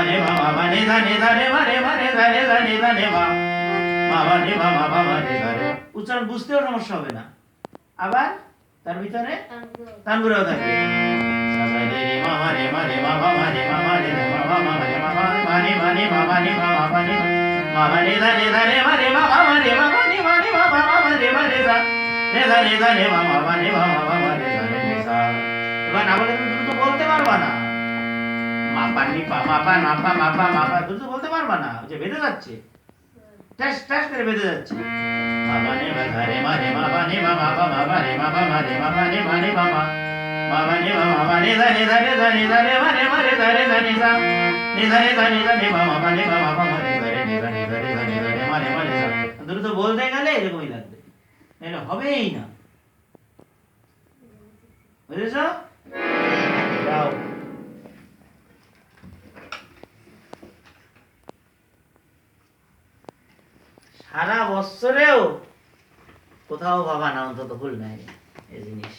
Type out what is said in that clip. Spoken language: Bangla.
নে মা মা নে ধা নে ধা রে মা রে মা রে ধা রে ধা নে ধা নে মা মা নে মা মা নে ধা রে। উচ্চারণ বুঝতেও সমস্যা হবে না। আবার তার ভিতরে তানগুরাও থাকবে। সা সা রে রে মা মা রে মা রে মা মা রে মা মা রে মা মা মা রে মা মা নে মা নে মা মা নে মা মা নে মা মা নে ধা রে মা রে মা মা রে মা মা নে মা নে মা মা রে মা রে ধা রে ধা মা মা নে মা মা রে ধা রে সা। এবার না বলে তুমি দ্রুত বলতে পারবা না। মাপা নি পা মাপা মাপা মাপা মাপা দ্রুত বলতে পারবা না, যে বেঁধে যাচ্ছে, টাস টাস করে বেঁধে যাচ্ছে। মাপা নে মা ধা রে মা রে মা মা নে মা মা মা রে মা মা রে মা মা নে মা নে মা মা মা নে মা মা নে ধা রে ধা রে ধা রে ধা রে মা রে ধা রে ধা রে সা নে ধা রে ধা রে ধা রে মা মা নে মা মা রে ধা রে ধা রে ধা রে ধা রে ধা রে মা রে সা। দ্রুত বলতে গেলে এরকমই লাগবে, নাহলে হবেই না। বুঝেছো? যাও। সারা বছরেও কোথাও পাবা না, অন্তত ভুল নাই এই জিনিস।